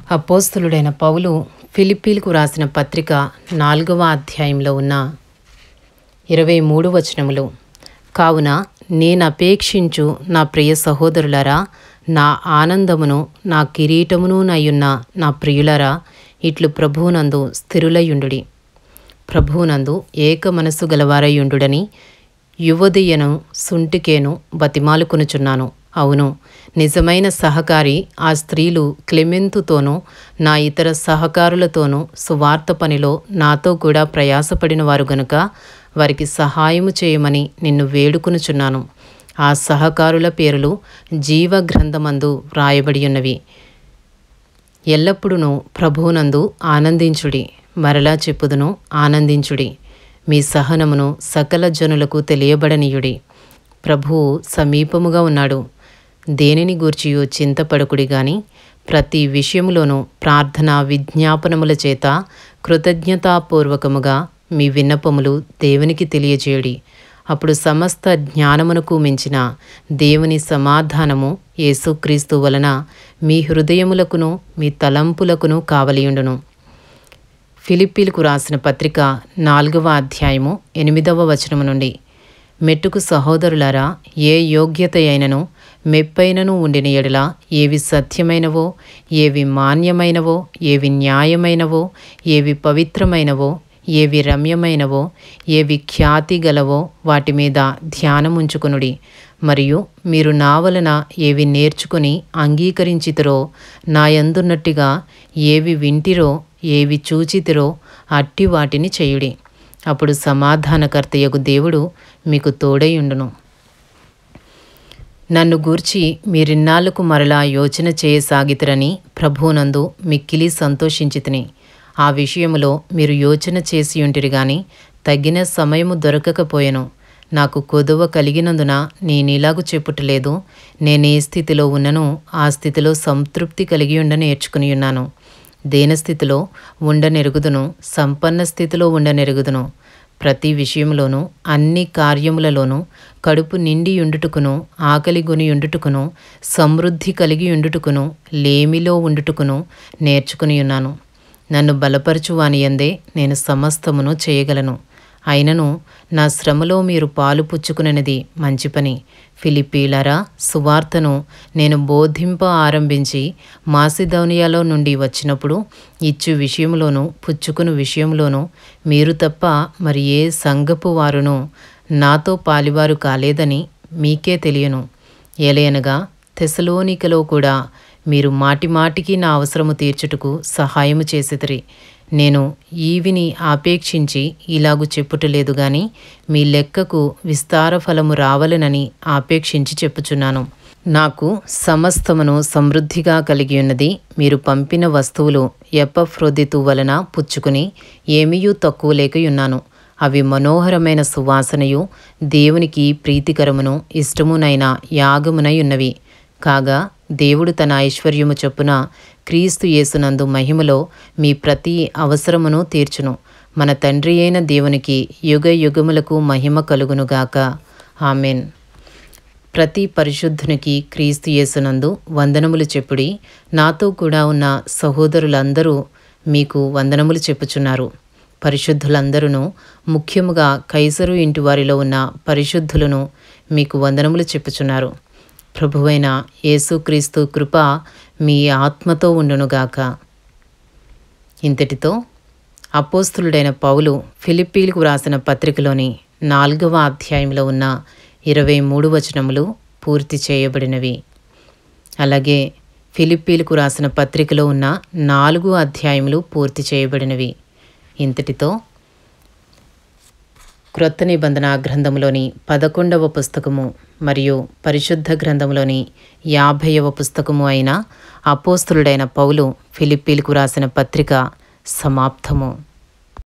అపోస్తలుడైన పౌలు ఫిలిప్పీలకు రాసిన పత్రిక 4వ అధ్యాయంలో ఉన్న 23 వచనములు. కావున నేనపేక్షించు నా ప్రియ సహోదరులారా, నా ఆనందమును నా కిరీటమును నయ్యున్న నా ప్రియులారా, ఇట్లు ప్రభువునందు స్థిరులయుండుడి. ప్రభువునందు ఏక మనస్సు గలవారయుండుడని యువదియను సుంటికేను బతిమాలుకొనుచున్నాను. అవును, నిజమైన సహకారి ఆ స్త్రీలు క్లెమెంతుతోనూ నా ఇతర సహకారులతోనూ సువార్త పనిలో నాతో కూడా ప్రయాసపడిన వారు గనుక వారికి సహాయము చేయమని నిన్ను వేడుకొనుచున్నాను. ఆ సహకారుల పేర్లు జీవ గ్రంథమందు వ్రాయబడి ఉన్నవి. ఎల్లప్పుడూ ప్రభువునందు ఆనందించుడి. మరలా చెప్పుదును, ఆనందించుడి. మీ సహనమును సకల జనులకు తెలియబడనీయుడి. ప్రభువు సమీపముగా ఉన్నాడు. దేనిని గూర్చియో చింతపడకుడి గాని ప్రతి విషయములోనూ ప్రార్థన విజ్ఞాపనముల చేత కృతజ్ఞతాపూర్వకముగా మీ విన్నపములు దేవునికి తెలియజేయుడి. అప్పుడు సమస్త జ్ఞానమునకు మించిన దేవుని సమాధానము యేసుక్రీస్తు వలన మీ హృదయములకును మీ తలంపులకును కావలియుండును. ఫిలిప్పీలకు రాసిన పత్రిక 4వ అధ్యాయము 8వ వచనము నుండి. మెట్టుకు సహోదరులారా, ఏ యోగ్యత అయినను మెప్పైనను ఉండిన ఎడల ఏవి సత్యమైనవో, ఏవి మాన్యమైనవో, ఏవి న్యాయమైనవో, ఏవి పవిత్రమైనవో, ఏవి రమ్యమైనవో, ఏవి ఖ్యాతి గలవో వాటి మీద ధ్యానముంచుకొనుడి. మరియు మీరు నా వలన ఏవి నేర్చుకుని అంగీకరించితిరో, నా యందున్నట్టుగా ఏవి వింటిరో, ఏవి చూచితిరో అట్టి వాటిని చేయుడి. అప్పుడు సమాధానకర్తయగు దేవుడు మీకు తోడైయుండును. నన్ను గూర్చి మీరిన్నాళ్లకు మరలా యోచన చేయసాగితిరని ప్రభువునందు మిక్కిలి సంతోషించితిని. ఆ విషయములో మీరు యోచన చేసియుంటిరి గాని తగిన సమయము దొరకకపోయెను. నాకు కొదువ కలిగినందున నేనిలాగు చెప్పుటలేదు. నేనే స్థితిలో ఉన్నను ఆ స్థితిలో సంతృప్తి కలిగి ఉండ నేర్చుకుని ఉన్నాను. దేనస్థితిలో ఉండనెరుగుదును, సంపన్న స్థితిలో ఉండనెరుగుదును. ప్రతి విషయంలోనూ అన్ని కార్యములలోనూ కడుపు నిండి ఉండుటకును, ఆకలి గొని ఉండుటకును, సమృద్ధి కలిగి ఉండుటకును, లేమిలో ఉండుటకును నేర్చుకుని ఉన్నాను. నన్ను బలపరచు వాని యందే నేను సమస్తమును చేయగలను. అయినను నా శ్రమలో మీరు పాలు పుచ్చుకునేది మంచి పని. ఫిలిప్పీలారా, సువార్తను నేను బోధింప ఆరంభించి మాసిదోనియాలో నుండి వచ్చినప్పుడు ఇచ్చు విషయంలోనూ పుచ్చుకుని విషయంలోనూ మీరు తప్ప మరి ఏ సంఘపు వారును నాతో పాలివారు కాలేదని మీకే తెలియను. ఏలయనగా తెసలోనికలో కూడా మీరు మాటిమాటికి నా అవసరము తీర్చుటకు సహాయము చేసితిరి. నేను ఈవిని ఆపేక్షించి ఇలాగు చెప్పుటలేదు గాని మీ లెక్కకు విస్తార ఫలము రావలెనని ఆపేక్షించి చెప్పుచున్నాను. నాకు సమస్తమును సమృద్ధిగా కలిగి ఉన్నది. మీరు పంపిన వస్తువులు ఎపఫ్రొదితు వలన పుచ్చుకుని ఏమీయూ తక్కువ లేకయున్నాను. అవి మనోహరమైన సువాసనయు దేవునికి ప్రీతికరమును ఇష్టమునైన యాగమునై ఉన్నవి. కాగా దేవుడు తన ఐశ్వర్యము చొప్పున క్రీస్తు యేసునందు మహిమలో మీ ప్రతి అవసరమును తీర్చును. మన తండ్రి అయిన దేవునికి యుగ యుగములకు మహిమ కలుగునుగాక. ఆమెన్. ప్రతి పరిశుద్ధునికి క్రీస్తు యేసునందు వందనములు చెప్పుడి. నాతో కూడా ఉన్న సహోదరులందరూ మీకు వందనములు చెప్పుచున్నారు. పరిశుద్ధులందరూ, ముఖ్యముగా కైసరు ఇంటి వారిలో ఉన్న పరిశుద్ధులను మీకు వందనములు చెప్పుచున్నారు. ప్రభువైన యేసుక్రీస్తు కృప మీ ఆత్మతో ఉండునుగాక. ఇంతటితో అపోస్తలుడైన పౌలు ఫిలిప్పీలకు రాసిన పత్రికలోని 4వ అధ్యాయంలో ఉన్న 23 వచనములు పూర్తి చేయబడినవి. అలాగే ఫిలిప్పీలకు రాసిన పత్రికలో ఉన్న 4 అధ్యాయములు పూర్తి చేయబడినవి. ఇంతటితో క్రొత్త నిబంధన గ్రంథములోని 11వ పుస్తకము మరియు పరిశుద్ధ గ్రంథంలోని 50వ పుస్తకము అయిన అపోస్తలుడైన పౌలు ఫిలిప్పీలకు రాసిన పత్రిక సమాప్తము.